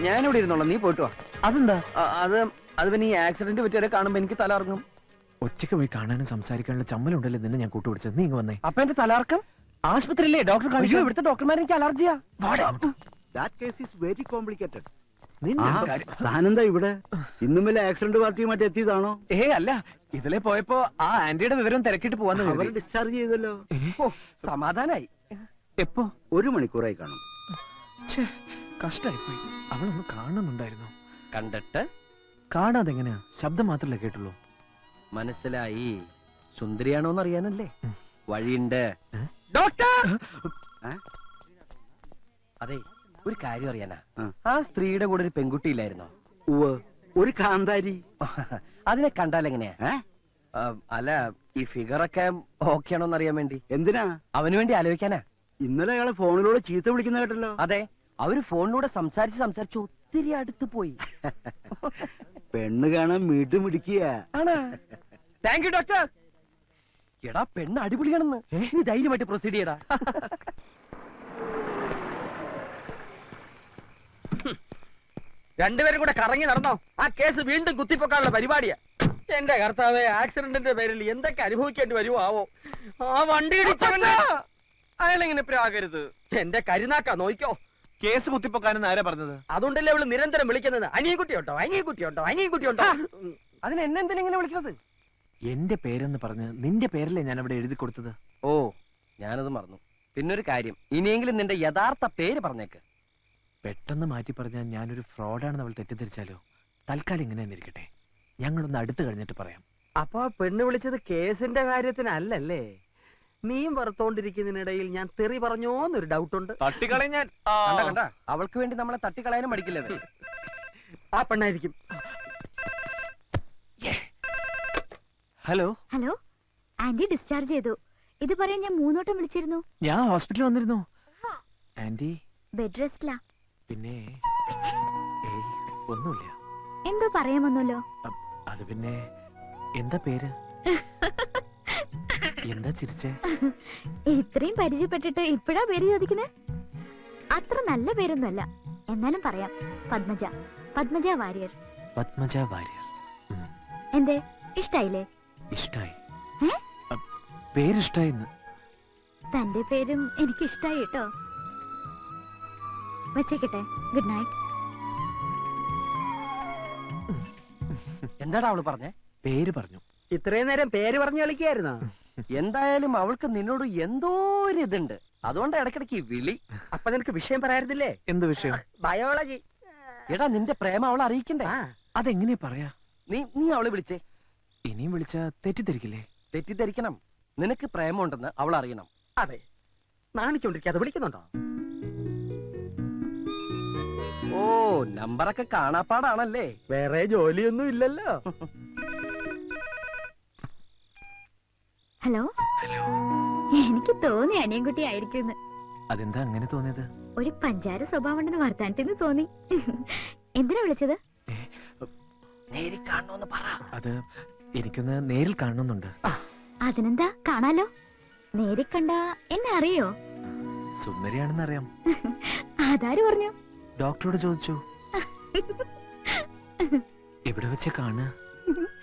ഞാനിവിടെ ഇരുന്നോളാം, നീ പോയിട്ട് വാ. അതെന്താ? അത് പിന്നെ ഈ ആക്സിഡന്റ് പറ്റിയവരെ കാണുമ്പോ എനിക്ക് തലർങ്ങും. ഒറ്റയ്ക്ക് പോയി കാണാനും സംസാരിക്കാനുള്ള ചമ്മലുണ്ടല്ലോ നിന്നെ ഞാൻ കൂട്ടുപിടിച്ചത്. നീ ഇങ്ങ് വന്നേ. അപ്പൊ എന്റെ തലർക്കം ആശുപത്രിയില്ലേ ഡോക്ടർ കാണിച്ചു? ഇവിടുത്തെ ഡോക്ടർമാർ എനിക്ക് അലർജിയാ. താനെന്താ ഇവിടെ? ഇന്നും വല്ല ആക്സിഡന്റ് പാർട്ടിയുമായിട്ട് എത്തിയതാണോ? അല്ല, ഇതിലെ പോയപ്പോ ആ ആന്റിയുടെ വിവരം തിരക്കിട്ട് പോവാന്ന്. അവർ ഡിസ്ചാർജ് ചെയ്തല്ലോ. സമാധാനായി. എപ്പോ? 1 മണിക്കൂറായി കാണും. കഷ്ടായിപ്പോയി. അവളൊന്ന് കാണുന്നുണ്ടായിരുന്നു. കണ്ടിട്ട് കാണാതെ എങ്ങനെയാ? ശബ്ദം മാത്രല്ലേ കേട്ടുള്ളൂ. മനസ്സിലായി. സുന്ദരിയാണോന്ന് അറിയാനല്ലേ. വഴിയുണ്ട്. ഡോക്ടർ, അതെ, ഒരു കാര്യം അറിയാനാ. ആ സ്ത്രീയുടെ കൂടെ ഒരു പെൺകുട്ടിയില്ലായിരുന്നോ? ഒരു കാന്താരി. അതിനെ കണ്ടാൽ എങ്ങനെയാ? അല്ല, ഈ ഫിഗറൊക്കെ ഓക്കെ ആണോന്ന് അറിയാൻ വേണ്ടി. എന്തിനാ? അവന് വേണ്ടി ആലോചിക്കാനാ. ഇന്നലെ അയാളെ ഫോണിലൂടെ ചീത്ത വിളിക്കുന്ന കേട്ടല്ലോ. അതെ, അവര് ഫോണിലൂടെ സംസാരിച്ച് ഒത്തിരി അടുത്ത് പോയി. പെണ്ണ് കാണാൻ വീണ്ടും പിടിക്കുക. Thank you doctor. എടാ, പെണ്ണ് അടിപൊളിയാണെന്ന്. നീ ധൈര്യമായിട്ട് പ്രൊസീഡ് ചെയ്യടാ. രണ്ടുപേരും കൂടെ കറങ്ങി നടന്നോ? ആ കേസ് വീണ്ടും കുത്തിപ്പൊക്കാനുള്ള പരിപാടിയാ. എന്റെ കർത്താവേ, ആക്സിഡന്റിന്റെ പേരിൽ എന്തൊക്കെ അനുഭവിക്കേണ്ടി വരുമോ ആവോ. ആ വണ്ടി ഇടിച്ചവന് അയാളെങ്ങനെ പ്രാകരുത്. എന്റെ കരുനാക്കാ, നോയിക്കോ. കേസ് കുത്തിപ്പൊക്കാനെന്ന് ആരാ പറഞ്ഞത്? അതുകൊണ്ടല്ലേ അവള് നിരന്തരം വിളിക്കുന്നത്. അനിയൻകുട്ടിയുണ്ടോ, അനിയൻകുട്ടിയുണ്ടോ, അനിയൻകുട്ടിയുണ്ടോ. അതിന് എന്നെന്തിനാ ഇങ്ങനെ വിളിക്കുന്നത്? എന്റെ പേരെന്ന് പറഞ്ഞ് നിന്റെ പേരല്ലേ ഞാൻ അവിടെ എഴുതി കൊടുത്തത്. ഓ, ഞാനത് മറന്നു. പിന്നൊരു കാര്യം, ഇനിയെങ്കിലും നിന്റെ യഥാർത്ഥ പേര് പറഞ്ഞേക്ക്. പെട്ടെന്ന് മാറ്റി പറഞ്ഞാൽ ഞാനൊരു ഫ്രോഡാണെന്ന് അവൾ തെറ്റിദ്ധരിച്ചാലോ? തൽക്കാലം ഇങ്ങനെ തന്നെ ഇരിക്കട്ടെ. ഞങ്ങളൊന്ന് അടുത്ത് കഴിഞ്ഞിട്ട് പറയാം. അപ്പൊ പെണ്ണ് വിളിച്ചത് കേസിന്റെ കാര്യത്തിനല്ലേ? നീയും വറുത്തോണ്ടിരിക്കുന്നതിനിടയിൽ ഞാൻ തെറി പറഞ്ഞോന്നൊരു ഡൗട്ടുണ്ട്. തട്ടിക്കളയാൻ കണ്ട അവൾക്ക് വേണ്ടി നമ്മളെ തട്ടിക്കളയാനും മടിക്കില്ലേ? ആ പെണ്ണായിരിക്കും. ഹലോ ഹലോ, ആന്റി ഡിസ്ചാർജ് ചെയ്തു. ഇത് പറയാൻ ഞാൻ 3 വട്ടം വിളിച്ചിരുന്നു. ഞാൻ ഹോസ്പിറ്റലിൽ വന്നിരുന്നു. ആന്റി ബെഡ് റെസ്റ്റിലാ. പിന്നെ ഒന്നുമില്ല. എന്തോ പറയാമെന്നല്ലോ. അത് പിന്നെ എന്താ പേര്? എന്താ ചിരിച്ചേ? ഇത്രയും പരിചയപ്പെട്ടിട്ട് ഇപ്പഴാ പേര് ചോദിക്കുന്നേ? അത്ര നല്ല പേരൊന്നുമല്ല, എന്നാലും പറയാം. പത്മജ. പത്മജ വാര്യർ. പത്മജ വാര്യർ. എന്തേ, ഇഷ്ടായില്ലേ? ഇഷ്ടായി. പേരിഷ്ടായിന്ന്. തന്റെ പേരും എനിക്ക് ഇഷ്ടായി കേട്ടോ. വച്ചേക്കട്ടെ. Good night. എന്താടാ അവള് പറഞ്ഞേ? പേര് പറഞ്ഞു. ഇത്രയും നേരം പേര് പറഞ്ഞു കളിക്കായിരുന്നോ? എന്തായാലും അവൾക്ക് നിന്നോട് എന്തോ ഒരു ഇതുണ്ട്. അതുകൊണ്ട് ഇടയ്ക്കിടയ്ക്ക് വിളി. അപ്പൊ നിനക്ക് വിഷയം പറയാറില്ലേ? എന്ത് വിഷയം? ബയോളജി. എടാ, നിന്റെ പ്രേമം അവളെ അറിയിക്കണ്ടേ? അതെങ്ങനെയാ പറയാ? നീ അവളെ വിളിച്ചേ. ഇനിയും വിളിച്ച തെറ്റിദ്ധരിക്കില്ലേ? തെറ്റിദ്ധരിക്കണം. നിനക്ക് പ്രേമമുണ്ടെന്ന് അവൾ അറിയണം. അതെ, നാണിച്ചോണ്ടിരിക്കാതെ വിളിക്കുന്നുണ്ടോ? ഓ, നമ്പറൊക്കെ കാണാപ്പാടാണല്ലേ. വേറെ ജോലിയൊന്നും ഇല്ലല്ലോ. ഹലോ. എനിക്ക് തോന്നി അനിയൻകുട്ടി ആയിരിക്കും. അതെന്താ അങ്ങനെ തോന്നിയത്? ഒരു പഞ്ചാര സ്വഭാവം ഉണ്ടെന്ന് വർത്താനത്തിന് തോന്നി. എന്തിനാ വിളിച്ചത്? നേരിൽ കാണണമെന്ന് പറ. അത് എനിക്കൊന്ന് നേരിൽ കാണണമെന്നുണ്ട്. അതിനെന്താ, കാണാലോ. നേരിൽ കണ്ട എന്നെ അറിയോ? സുന്ദരിയാണെന്ന് അറിയാം. അതാര് പറഞ്ഞു? ഡോക്ടറോട് ചോദിച്ചു. എവിടെ വെച്ച് കാണുക?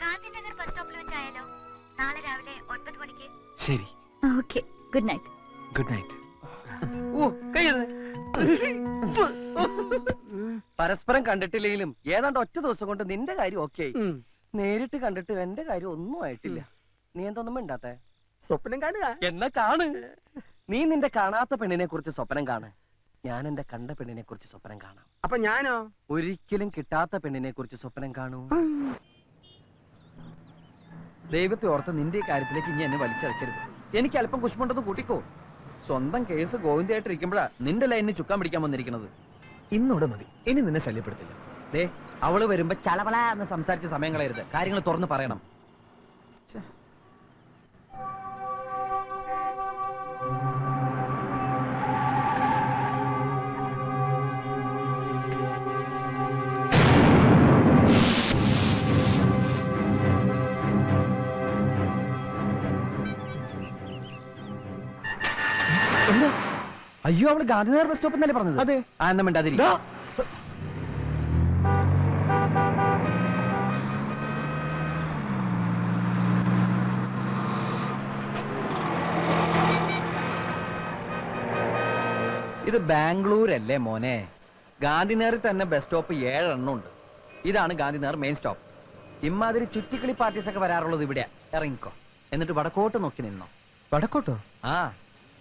ഗാന്ധിനഗർ ബസ് സ്റ്റോപ്പിൽ വെച്ചായാലോ? നാളെ രാവിലെ 9 മണിക്ക്. ശരി. Okay, good night. Good night. പരസ്പരം കണ്ടിട്ടില്ലെങ്കിലും ഏതാണ്ട് ഒറ്റ ദിവസം കൊണ്ട് നിന്റെ കാര്യം ഓക്കെ ആയി. നേരിട്ട് കണ്ടിട്ട് എന്റെ കാര്യം ഒന്നും ആയിട്ടില്ല. നീ എന്തൊന്നും മിണ്ടാത്തെ? സ്വപ്നം കാണുക. എന്നാ കാണ്. നീ നിന്റെ കാണാത്ത പെണ്ണിനെ കുറിച്ച് സ്വപ്നം കാണ്. ഞാൻ എന്റെ കണ്ട പെണ്ണിനെ കുറിച്ച് സ്വപ്നം കാണാം. അപ്പൊ ഞാനോ? ഒരിക്കലും കിട്ടാത്ത പെണ്ണിനെ കുറിച്ച് സ്വപ്നം കാണൂ. ദൈവത്തെ ഓർത്ത് നിന്റെ കാര്യത്തിലേക്ക് ഇനി എന്നെ വലിച്ചടക്കരുത്. എനിക്ക് അല്പം കുശുമുണ്ടെന്ന് കൂട്ടിക്കോ. സ്വന്തം കേസ് ഗോവിന്ദയായിട്ടിരിക്കുമ്പോഴാ നിന്റെ ലൈനിന് ചുക്കാൻ പിടിക്കാൻ വന്നിരിക്കുന്നത്. ഇന്നോടെ മതി, ഇനി നിന്നെ ശല്യപ്പെടുത്തില്ല. ദേ, അവള് വരുമ്പോ ചളവള എന്ന് സംസാരിച്ച സമയം കളയരുത്. കാര്യങ്ങൾ തുറന്ന് പറയണം. അയ്യോ, അവള് ഗാന്ധിനഗർ ബസ് സ്റ്റോപ്പ് എന്നല്ലേ പറഞ്ഞത്? അതെ. ആ, എന്നാ മിണ്ടാതിരി. ഇത് ബാംഗ്ലൂർ അല്ലേ മോനെ? ഗാന്ധിനഗറിൽ തന്നെ ബസ് സ്റ്റോപ്പ് 7 എണ്ണം ഉണ്ട്. ഇതാണ് ഗാന്ധിനഗർ മെയിൻ സ്റ്റോപ്പ്. ഇമാതിരി ചുറ്റിക്കളി പാർട്ടീസ് ഒക്കെ വരാറുള്ളത് ഇവിടെ. ഇറങ്ങിക്കോ, എന്നിട്ട് വടക്കോട്ട് നോക്കി നിന്നോ. വടക്കോട്ടോ? ആ,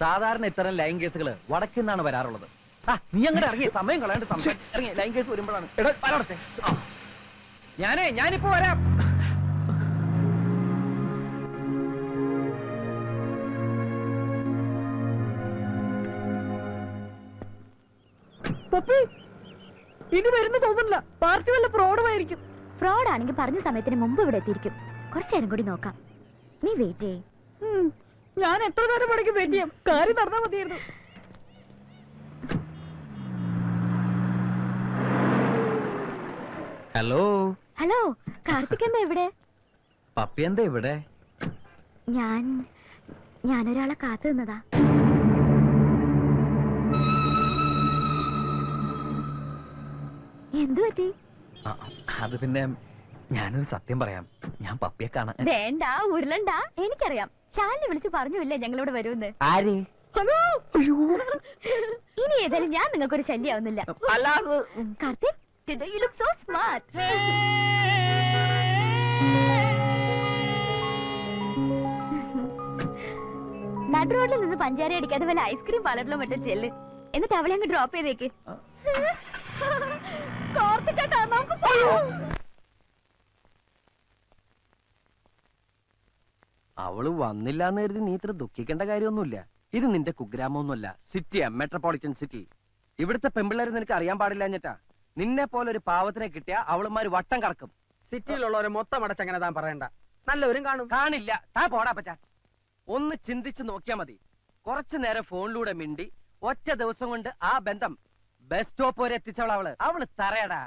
സാധാരണ ഇത്തരം ലൈൻ കേസുകൾ വടക്കിൽ നിന്നാണ് വരാറുള്ളത്. ആ, നീ അങ്ങോട്ട് ഇറങ്ങി, സമയം കളയാണ്ട് ഇറങ്ങി. ലൈൻ കേസ് വരുമ്പോഴാണ്. ഞാനിപ്പോ വരാം. ഇനി വരുന്നു തോന്നുന്നില്ല. പാർട്ടി വല്ല ഫ്രോഡുമായിരിക്കും. ഫ്രോഡ് ആണെങ്കിൽ പറഞ്ഞ സമയത്തിന് മുമ്പ് ഇവിടെ എത്തിയിരിക്കും. കുറച്ചേരം കൂടി നോക്കാം. നീ വെയിറ്റ് ചെയ്യ്. ഞാൻ എത്ര നേരം മണിക്ക് വെയിറ്റ് ചെയ്യാം? കാര്യം നടന്നാ മതിയായിരുന്നു. ഹലോ. ഹലോ, കാർത്തിക് എന്താ ഇവിടെ? പപ്പി എന്താ ഇവിടെ? ഞാനൊരാളെ കാത്തു നിന്നതാ. എന്തു പറ്റി? അത് പിന്നെ ഞാനൊരു സത്യം പറയാം. ഞാൻ പപ്പിയെ കാണാൻ. വേണ്ട, ഉരുളണ്ട. എനിക്കറിയാം. ശാലിനെ വിളിച്ചു പറഞ്ഞില്ലേ ഞങ്ങളിവിടെ വരുമെന്ന്. ആര്? ഇനി ഏതായാലും ഞാൻ നിങ്ങൾക്കൊരു ശല്യാവുന്നില്ല. Karthik, today you look so smart. നടു റോഡിൽ നിന്ന് പഞ്ചാര അടിക്കാതെ വല്ല ഐസ്ക്രീം പാർലറിലോ മറ്റോ ചെല്ല്. എന്നിട്ട് അവളെ അങ്ങ് ഡ്രോപ്പ് ചെയ്തേക്ക്. അവള് വന്നില്ല എന്ന് കരുതി നീ ഇത്ര ദുഃഖിക്കേണ്ട കാര്യമൊന്നുമില്ല. ഇത് നിന്റെ കുഗ്രാമൊന്നുമല്ല, സിറ്റിയാ, മെട്രോപൊളിറ്റൻ സിറ്റി. ഇവിടുത്തെ പെമ്പിള്ളേരെ നിനക്ക് അറിയാൻ പാടില്ല എന്നിട്ടാ. നിന്നെ പോലെ ഒരു പാവത്തിനെ കിട്ടിയ അവളുമാര് വട്ടം കറക്കും. സിറ്റിയിലുള്ളവരെ മൊത്തം അടച്ചങ്ങനെ താൻ പറയണ്ട. നല്ലവരും കാണും. കാണില്ല. താ പോടാ പച്ച. ഒന്ന് ചിന്തിച്ചു നോക്കിയാ മതി. കുറച്ചു നേരം ഫോണിലൂടെ മിണ്ടി ഒറ്റ ദിവസം കൊണ്ട് ആ ബന്ധം ബസ് സ്റ്റോപ്പ് വരെ എത്തിച്ചവളവള്. അവള് തറയടാ.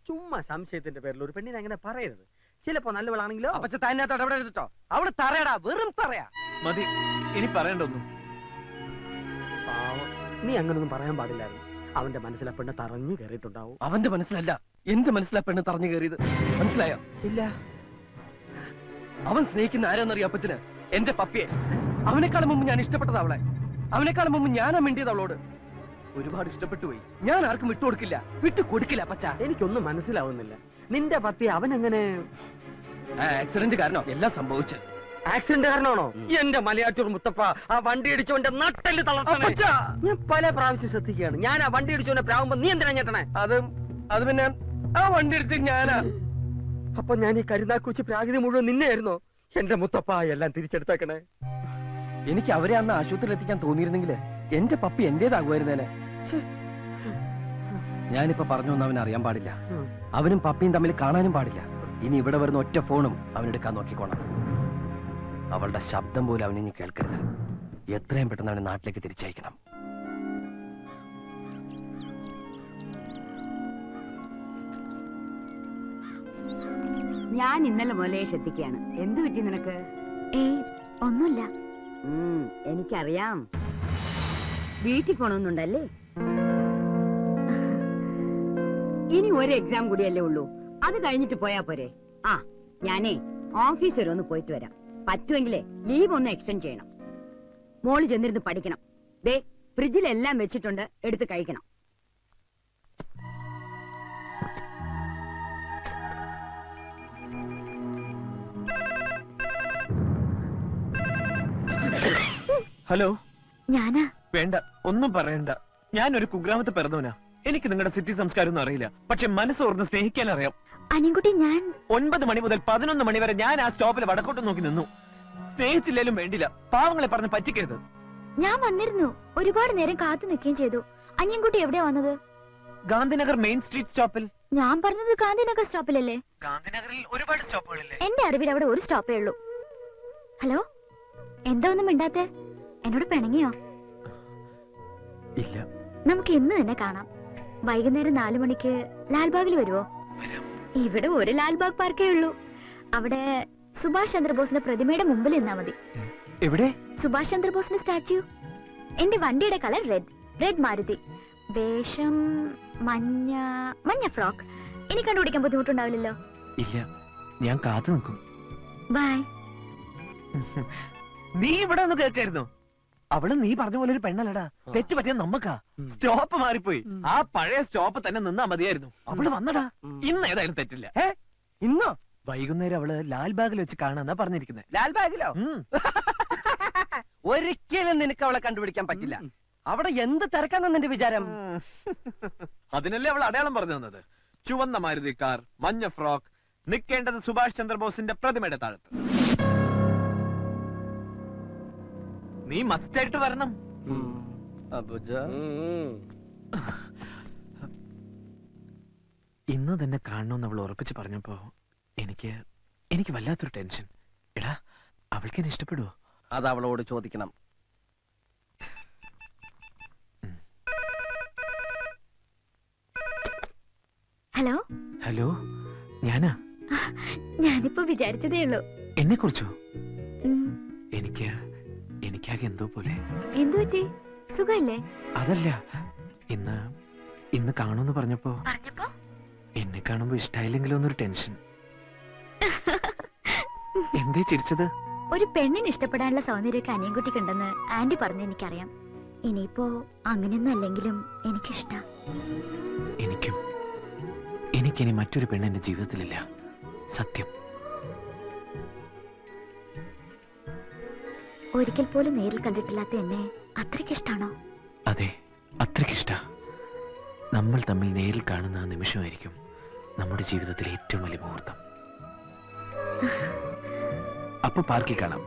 ചുമ്മാ സംശയത്തിന്റെ പേരിൽ ഒരു പെണ്ണിനെ അങ്ങനെ പറയരുത്. ചിലപ്പോ നല്ലവളാണെങ്കിലോ. അപ്പച്ച തന്നെത്തോടെ എവിടെ എടുത്തിട്ടോ. അവള് തറയടാ, വെറും തറയാ. മതി, ഇനി പറയണ്ടൊന്നും. പാവം, നീ അങ്ങനൊന്നും പറയാൻ പാടില്ലായിരുന്നു. അവന്റെ മനസ്സിലെ പെണ്ണ് തറഞ്ഞു കയറിയിട്ടുണ്ടാവും. അവന്റെ മനസ്സിലല്ല, എന്റെ മനസ്സിലാ പെണ്ണ് തറഞ്ഞു കയറിയത്. മനസ്സിലായോ? ഇല്ല. അവൻ സ്നേഹിക്കുന്ന ആരെന്നറിയോ അപ്പച്ചന്? എന്റെ പപ്പിയെ. അവനെക്കാളും മുമ്പ് ഞാൻ ഇഷ്ടപ്പെട്ടത് അവളെ. അവനെക്കാളും മുമ്പ് ഞാനാ മിണ്ടിയത് അവളോട്. ഒരുപാട് ഇഷ്ടപ്പെട്ടു പോയി. ഞാൻ ആർക്കും വിട്ടുകൊടുക്കില്ല, വിട്ടുകൊടുക്കില്ല അപ്പച്ച. എനിക്കൊന്നും മനസ്സിലാവുന്നില്ല. നിന്റെ പപ്പി അവനെങ്ങനെ? ആക്സിഡന്റ് കാരണം എല്ലാം സംഭവിച്ചു. ആക്സിഡന്റ് കാരണമാണോ? എന്റെ മലയാറ്റൂർ മുത്തപ്പ, ആ വണ്ടി ഇടിച്ചവന്റെ നട്ടല് തളർത്തണേ. ഞാൻ പല പ്രാവശ്യം ശ്രദ്ധിക്കുകയാണ്. ഞാൻ ആ വണ്ടി ഇടിച്ചവനെ പ്രാവുമ്പോ നീ എന്തിനാ ഞെട്ടണേ? അത് പിന്നെ ആ വണ്ടി ഇടിച്ച് ഞാനാ. അപ്പൊ ഞാൻ ഈ കരുനാക്കുച്ചി പ്രാകൃതി മുഴുവൻ നിന്നെയായിരുന്നോ? എന്റെ മുത്തപ്പ, എല്ലാം തിരിച്ചെടുത്തേക്കണേ. എനിക്ക് അവരെ അന്ന് ആശുപത്രിയിൽ എത്തിക്കാൻ തോന്നിയിരുന്നെങ്കിൽ എന്റെ പപ്പി എന്റേതാകുമായിരുന്നേനെ. ഞാനിപ്പോ പറഞ്ഞു വന്ന അവൻ അറിയാൻ പാടില്ല. അവനും പപ്പിയും തമ്മിൽ കാണാനും പാടില്ല. ഇനി ഇവിടെ വരുന്ന ഒറ്റ ഫോണും അവനെടുക്കാൻ നോക്കിക്കോണം. അവളുടെ ശബ്ദം പോലും അവനിനി കേൾക്കരുത്. എത്രയും പെട്ടെന്ന് അവനെ നാട്ടിലേക്ക് തിരിച്ചയക്കണം. ഞാൻ ഇന്നലെ മുതലേ ശ്രദ്ധിക്കുകയാണ്. എന്തു പറ്റി നിനക്ക്? ഒന്നുമില്ല. എനിക്കറിയാം. വീട്ടിൽ പോണമെന്നുണ്ടല്ലേ? ഇനി ഒരു എക്സാം കൂടിയല്ലേ ഉള്ളൂ. അത് കഴിഞ്ഞിട്ട് പോയാ പോരെ? ആ, ഞാനേ ഓഫീസ് വരെ ഒന്ന് പോയിട്ട് വരാം. പറ്റുമെങ്കിലേ ലീവ് ഒന്ന് എക്സ്റ്റെൻഡ് ചെയ്യണം. മോള് ചെന്നിരുന്ന് പഠിക്കണം. ദേ, ഫ്രിഡ്ജിലെല്ലാം വെച്ചിട്ടുണ്ട്, എടുത്ത് കഴിക്കണം. ഹലോ. ഞാനാ. വേണ്ട, ഒന്നും പറയണ്ട. ഞാനൊരു കുഗ്രാമത്തെ പിറന്നവനാ. എനിക്ക് നിങ്ങളുടെ സിറ്റി സംസ്കാരം ഒന്നും അറിയില്ല. പക്ഷെ മനസ്സോർന്ന് സ്നേഹിക്കാൻ അറിയാം. അനിയൻകുട്ടി, ഞാൻ 9 മണി മുതൽ 11 മണി വരെ ഞാൻ ആ സ്റ്റോപ്പിൽ വടക്കോട്ട് നോക്കി നിന്നു. സ്നേഹിച്ചില്ലേലും വേണ്ടില്ല, പാവങ്ങളെ പറഞ്ഞ് പറ്റിക്കരുത്. ഞാൻ വന്നിരുന്നു. ഒരുപാട് നേരം കാത്തു നിൽക്കുകയും ചെയ്തു. അനിയൻകുട്ടി എവിടെയാ വന്നത്? ഗാന്ധിനഗർ മെയിൻ സ്ട്രീറ്റ് സ്റ്റോപ്പിൽ. ഞാൻ പറഞ്ഞത് ഗാന്ധിനഗർ സ്റ്റോപ്പിലല്ലേ? ഗാന്ധിനഗറിൽ ഒരുപാട് സ്റ്റോപ്പുകളില്ലേ? എന്റെ അറിവിൽ അവിടെ ഒരു സ്റ്റോപ്പേ ഉള്ളൂ. ഹലോ, എന്താ ഒന്നും മിണ്ടാത്തെ? എന്നോട് പിണങ്ങിയോ? ഇല്ല. നമുക്ക് ഇന്ന് തന്നെ കാണാം. വൈകുന്നേരം 4 മണിക്ക് ലാൽബാഗിൽ വരുവോ? ഇവിടെ ഒരു ലാൽബാഗ് പാർക്കേ ഉള്ളൂ. അവിടെ സുഭാഷ് ചന്ദ്രബോസിന്റെ പ്രതിമയുടെ മുമ്പിൽ നിന്നാ മതി. എവിടെ? സുഭാഷ് ചന്ദ്രബോസിന്റെ സ്റ്റാച്യു. എന്റെ വണ്ടിയുടെ കളർ റെഡ്. റെഡ് മാരുതി, വേഷം മഞ്ഞ മഞ്ഞ ഫ്രോക്ക്. ഇനി കണ്ടുപിടിക്കാൻ ബുദ്ധിമുട്ടുണ്ടാവില്ലല്ലോ? ഇല്ല, ഞാൻ കാത്തു നിൽക്കും. ബൈ. നീ ഇവിടെ ഒന്ന് കേൾക്കായിരുന്നു. അവള് നീ പറഞ്ഞ പോലെ ഒരു പെണ്ണല്ലടാ. തെറ്റ് പറ്റിയ നമ്മക്കാ. സ്റ്റോപ്പ് മാറിപ്പോയി. ആ പഴയ സ്റ്റോപ്പ് തന്നെ നിന്നാ മതിയായിരുന്നു. അവള് വന്നടാ. ഇന്ന് ഏതായാലും തെറ്റില്ല. ഇന്നോ? വൈകുന്നേരം അവള് ലാൽബാഗിൽ വെച്ച് കാണാന്നാ പറഞ്ഞിരിക്കുന്നത്. ലാൽബാഗിലോ? ഒരിക്കലും നിനക്ക് അവളെ കണ്ടുപിടിക്കാൻ പറ്റില്ല. അവിടെ എന്ത് തിരക്കാന്ന നിന്റെ വിചാരം? അതിനല്ലേ അവൾ അടയാളം പറഞ്ഞു തന്നത്. ചുവന്ന മാരുതി കാർ, മഞ്ഞ ഫ്രോക്ക്, നിൽക്കേണ്ടത് സുഭാഷ് ചന്ദ്രബോസിന്റെ പ്രതിമയുടെ താഴത്ത്. നീ മസ്റ്റായിട്ട് വരണം. ഇന്ന് തന്നെ കാണണമെന്ന് അവൾ ഉറപ്പിച്ച് പറഞ്ഞപ്പോ എനിക്ക് വല്ലാത്തൊരു ടെൻഷൻ. എടാ, അവൾക്ക് എന്നെ ഇഷ്ടപ്പെടുവോ? അത് അവളോട് ചോദിക്കണം. ഹലോ ഹലോ, ഞാനാ. ഞാനിപ്പോ വിചാരിച്ചതേ ഉള്ളൂ. എന്നെ കുറിച്ചോ? എനിക്കാകെ എന്തോ പോലെ. എന്തു പറ്റി? സുഖല്ലേ? അതല്ല, ഇന്ന് കാണുമെന്ന് പറഞ്ഞപ്പോ എന്നെ കാണുമ്പോ ഇഷ്ടായില്ലെങ്കിലോ എന്നൊരു ടെൻഷൻ. എന്തേ ചിരിച്ചത്? ഒരു പെണ്ണിന് ഇഷ്ടപ്പെടാനുള്ള സൗന്ദര്യമൊക്കെ അനിയൻകുട്ടിക്കുണ്ടെന്ന് ആന്റി പറഞ്ഞ് എനിക്കറിയാം. ഇനിയിപ്പോ അങ്ങനെയൊന്നും അല്ലെങ്കിലും എനിക്കിഷ്ട. എനിക്കിനി മറ്റൊരു പെണ്ണ് എന്റെ ജീവിതത്തിലില്ല. സത്യം. ഒരിക്കൽ പോലും നേരിൽ കണ്ടിട്ടില്ലാത്ത എന്നെ അത്രയ്ക്കിഷ്ടാണോ? അതെ, അത്രയ്ക്കിഷ്ട. നമ്മൾ തമ്മിൽ നേരിൽ കാണുന്ന ആ നിമിഷമായിരിക്കും നമ്മുടെ ജീവിതത്തിലെ ഏറ്റവും വലിയ മുഹൂർത്തം. അപ്പൊ പാർക്കിൽ കാണാം.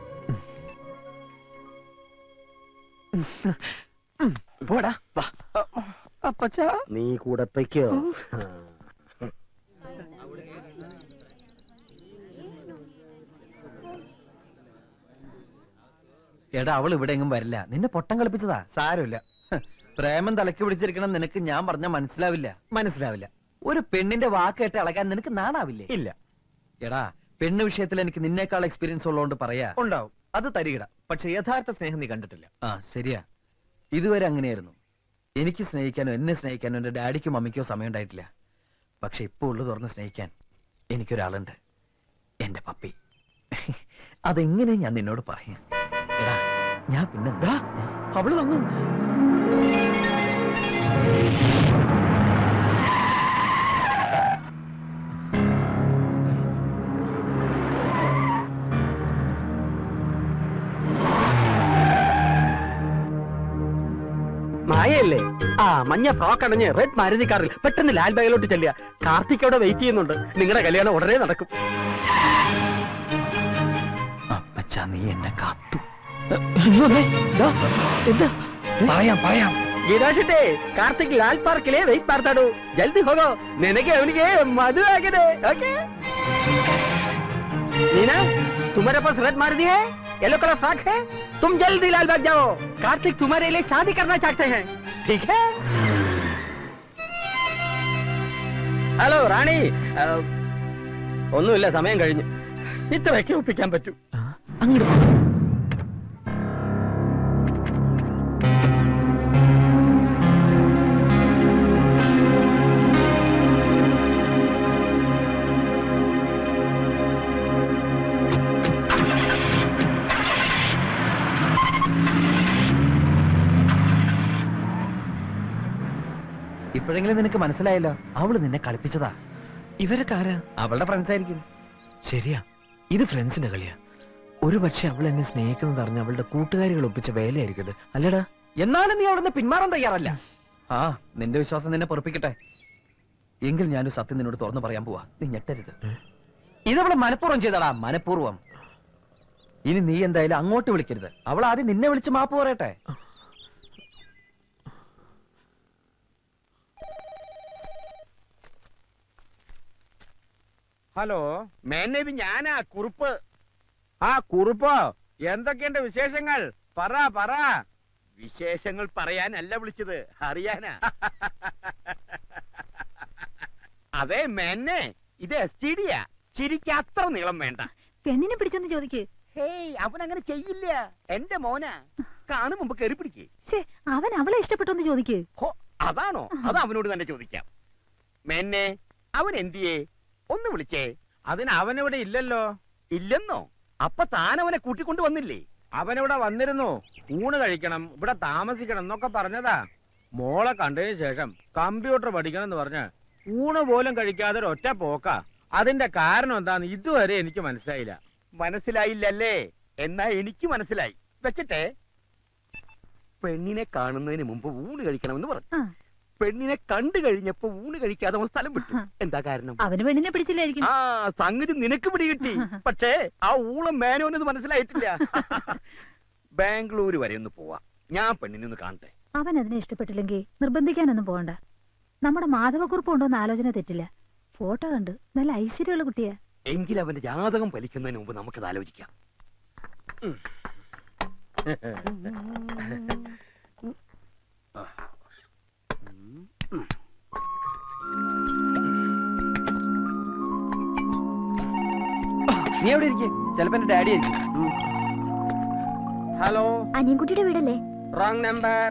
പോടാ. അപ്പച്ചാ, നീ കൂടെ പൊയ്ക്കോ. എടാ, അവൾ ഇവിടെ എങ്ങും വരില്ല. നിന്നെ പൊട്ടം കളിപ്പിച്ചതാ. സാരമില്ല. പ്രേമം തലക്ക് പിടിച്ചിരിക്കണം നിനക്ക് ഞാൻ പറഞ്ഞ മനസ്സിലാവില്ല. ഒരു പെണ്ണിന്റെ വാക്ക് കേട്ട് ഇളകാൻ നിനക്ക് നാണാവില്ലേ? ഇല്ല. എടാ, പെണ്ണ് വിഷയത്തിൽ എനിക്ക് നിന്നേക്കാൾ എക്സ്പീരിയൻസ് ഉള്ളതുകൊണ്ട് പറയാ. ഉണ്ടാവും, അത് തരികിട. പക്ഷെ യഥാർത്ഥ സ്നേഹം നീ കണ്ടിട്ടില്ല. ആ, ശരിയാ. ഇതുവരെ അങ്ങനെയായിരുന്നു. എനിക്ക് സ്നേഹിക്കാനോ എന്നെ സ്നേഹിക്കാനോ എന്റെ ഡാഡിക്കോ മമ്മിക്കോ സമയം ഉണ്ടായിട്ടില്ല. പക്ഷെ ഇപ്പൊ ഉള്ളു തുറന്ന് സ്നേഹിക്കാൻ എനിക്കൊരാളുണ്ട്, എന്റെ പപ്പി. അതെങ്ങനെ ഞാൻ നിന്നോട് പറയാം? എടാ, ഞാൻ പിന്നെ അവള് വന്നു. മായല്ലേ? ആ മഞ്ഞ ഫ്രോക്ക് അടഞ്ഞ് റെഡ് മാരുതി കാറിൽ പെട്ടെന്ന് ലാൽബാഗിലോട്ട് ചെല്ലുക. കാർത്തിക് അവിടെ വെയിറ്റ് ചെയ്യുന്നുണ്ട്. നിങ്ങളുടെ കല്യാണം ഉടനെ നടക്കും. അപ്പച്ചാ, നീ എന്നെ കാത്തു. എന്താ? പറയാം. ഗീതാശിട്ടെ, കാർത്തിക് ലാൽ പാർക്കിലെ വെയിറ്റ് ಮಾಡ್ತಾಡು. ജൽദി ಹೋಗೋ. നിനക്ക് അവനിಗೆ മധു ആಗಿದೆ. ഓക്കേ नीना, तुम्हारे पास रेड मारुति है, येलो कलर फ्रॉक है. तुम जल्दी लाल बाग जाओ. कार्तिक तुम्हारे लिए शादी करना चाहते हैं. ठीक है? ഹലോ റാണി. ഒന്നുമില്ല, സമയം കഴിഞ്ഞു. ഇത്രയൊക്കെ ഒപ്പിക്കാൻ പറ്റൂ. അങ്ങോട്ട് ഇപ്പോഴെങ്കിലും നിനക്ക് മനസ്സിലായല്ലോ, അവള് നിന്നെ കളിപ്പിച്ചതാ. ഇവരൊക്കെ ആരാ? അവളുടെ ഫ്രണ്ട്സ് ആയിരിക്കും. ശരിയാ, ഇത് ഫ്രണ്ട്സിന്റെ കളിയാ. ഒരു പക്ഷെ അവൾ എന്നെ സ്നേഹിക്കുന്നത് അറിഞ്ഞ അവളുടെ കൂട്ടുകാരികൾ ഒപ്പിച്ച വേലയായിരിക്കും ഇത്, അല്ലടാ? എന്നാലും നീ അവിടുന്ന് പിന്മാറാൻ തയ്യാറല്ല. ആ, നിന്റെ വിശ്വാസം നിന്നെ പൊറപ്പിക്കട്ടെ. എങ്കിൽ ഞാനൊരു സത്യം നിന്നോട് തുറന്നു പറയാൻ പോവാ. നീ ഞെട്ടരുത്. ഇതവള് മനഃപൂർവ്വം ചെയ്തടാ, മനഃപൂർവ്വം. ഇനി നീ എന്തായാലും അങ്ങോട്ട് വിളിക്കരുത്. അവൾ ആദ്യം നിന്നെ വിളിച്ച് മാപ്പ് പറയട്ടെ. ഹലോ, മേനേത് ഞാനാ, കുറുപ്പ്. ആ കുറുപ്പോ, എന്തൊക്കെയുണ്ട് വിശേഷങ്ങൾ? പറ. വിശേഷങ്ങൾ പറയാനല്ല വിളിച്ചത്, അറിയാനാ. അതെ മേന്നെ, ഇത് STD-യാ. ചിരിക്ക് അത്ര നീളം വേണ്ട. പെണ്ണിനെ പിടിച്ചൊന്ന് ചോദിക്ക്. ഹേയ്, അവനങ്ങനെ ചെയ്യില്ല. എന്റെ മോനാ. കാണും മുമ്പ് കയറി പിടിക്കേ. അവൻ അവളെ ഇഷ്ടപ്പെട്ടോന്ന് ചോദിക്ക്. അതാണോ? അത് അവനോട് തന്നെ ചോദിക്കാം. മേന്നെ, അവൻ എന്തിയേ? ഒന്ന് വിളിച്ചേ. അതിന് അവനിവിടെ ഇല്ലല്ലോ. ഇല്ലെന്നോ? അപ്പൊ താൻ അവനെ കൂട്ടിക്കൊണ്ട് വന്നില്ലേ? അവനിവിടെ വന്നിരുന്നു. ഊണ് കഴിക്കണം, ഇവിടെ താമസിക്കണം എന്നൊക്കെ പറഞ്ഞതാ. മോളെ കണ്ടതിന് ശേഷം കമ്പ്യൂട്ടർ പഠിക്കണം എന്ന് പറഞ്ഞ് ഊണ് പോലും കഴിക്കാതെ ഒറ്റ പോക്ക. അതിന്റെ കാരണം എന്താന്ന് ഇതുവരെ എനിക്ക് മനസ്സിലായില്ല. മനസ്സിലായില്ലല്ലേ? എന്നാ എനിക്ക് മനസ്സിലായി. വെച്ചിട്ടെ, പെണ്ണിനെ കാണുന്നതിന് മുമ്പ് ഊണ് കഴിക്കണമെന്ന് പറഞ്ഞു. പെണ്ണിനെ കണ്ടു കഴിഞ്ഞപ്പോ ഊണ് കഴിക്കാതെ അവൻ സ്ഥലം വിട്ടു. എന്താ കാരണം? അവന് പെണ്ണിനെ പിടിച്ചില്ലായിരിക്കും. ആ സംഗതി നിനക്ക് പിടികിട്ടി. പക്ഷേ ആ ഊളം മേനോന്നത് മനസ്സിലായിട്ടില്ല. ബാംഗ്ലൂര് വരെ ഒന്ന് പോവാ. ഞാൻ പെണ്ണിനെ ഒന്ന് കാണട്ടെ. അവൻ അതിനെ ഇഷ്ടപ്പെട്ടില്ലെങ്കിൽ നിർബന്ധിക്കാനൊന്നും പോകണ്ട. നമ്മുടെ മാധവക്കുറിപ്പ് ഉണ്ടോന്ന് ആലോചന തെറ്റില്ല. ഫോട്ടോ കണ്ട് നല്ല ഐശ്വര്യമുള്ള കുട്ടിയാ. എങ്കിൽ അവന്റെ ജാതകം ഫലിക്കുന്നതിന് മുമ്പ് നമുക്കത് ആലോചിക്കാം. നീ എവിടെ ഇരിക്കും? ചിലപ്പോ എന്റെ ഡാഡി ആയിരിക്കും. ഹലോ, അനിയൻകുട്ടിയുടെ വീടല്ലേ? Wrong number.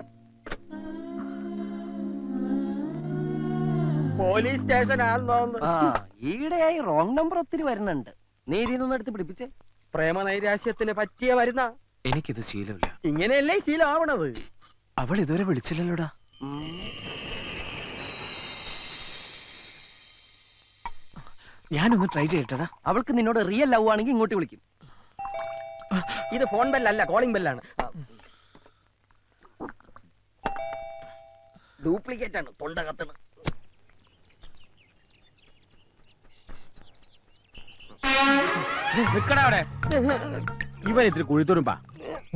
പോലീസ് സ്റ്റേഷൻ ആണെന്നോ? ഈയിടെയായി റോങ് നമ്പർ ഒത്തിരി വരുന്നുണ്ട്. നീ ഇതിന്നൊന്നും എടുത്ത് പിടിപ്പിച്ചേ. പ്രേമനൈരാശ്യത്തിന് പറ്റിയ വരുന്ന എനിക്കിത് ശീലമില്ല. ഇങ്ങനെയല്ലേ ശീലമാവണത്? അവൾ ഇതുവരെ വിളിച്ചില്ലല്ലോടാ. ഞാനൊന്ന് ട്രൈ ചെയ്യട്ടെടാ. അവൾക്ക് നിന്നോട് റിയൽ ലവ് ആണെങ്കിൽ ഇങ്ങോട്ട് വിളിക്കും. ഇത് ഫോൺ ബെല്ലല്ല, കോളിംഗ് ബെല്ലാണ്. ഡ്യൂപ്ലിക്കേറ്റ് ആണ്. തൊണ്ട കത്തണ്. നിക്കടാ അവിടെ. ഇവൻ ഇത്തിരി കുഴിത്തുരുമ്പാ.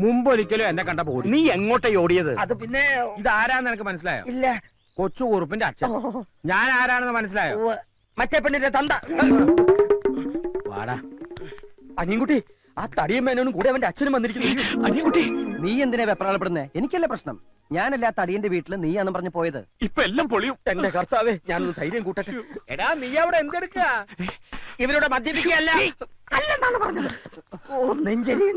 മുമ്പൊരിക്കലും എന്നെ കണ്ടപ്പോ ഓടി. നീ എങ്ങോട്ടേ ഓടിയത്? അത് പിന്നെ ഇതാരാന്ന് എനിക്ക് മനസ്സിലായോ? ഇല്ല. കൊച്ചു കുറുപ്പിന്റെ അച്ഛൻ. ഞാൻ ആരാണെന്ന് മനസ്സിലായോ? മറ്റേ പെണ്ണിന്റെ തന്ത. വാടാ. അനിയൻകുട്ടി, ആ തടിയും മേനോനും കൂടെ അവന്റെ അച്ഛനും വന്നിരിക്കുന്നു. അനിയൻകുട്ടി, നീ എന്തിനാ വെപ്രാളപ്പെടുന്നേ? എനിക്കല്ലേ പ്രശ്നം. ഞാനല്ല ആ തടിയന്റെ വീട്ടില് നീയാണെന്ന് പറഞ്ഞു പോയത്. ഇപ്പൊ എല്ലാം പൊളിയും. എന്റെ കർത്താവേ, ഞാനൊന്ന് ധൈര്യം കൂട്ടട്ടെ. എടാ, നീ അവിടെ എന്തെടുക്ക? ഇവരോട് മദ്യപിക്കുകയല്ല. അല്ലെന്നാണ് പറഞ്ഞത്. ഓ, നെഞ്ചരിയാണ്.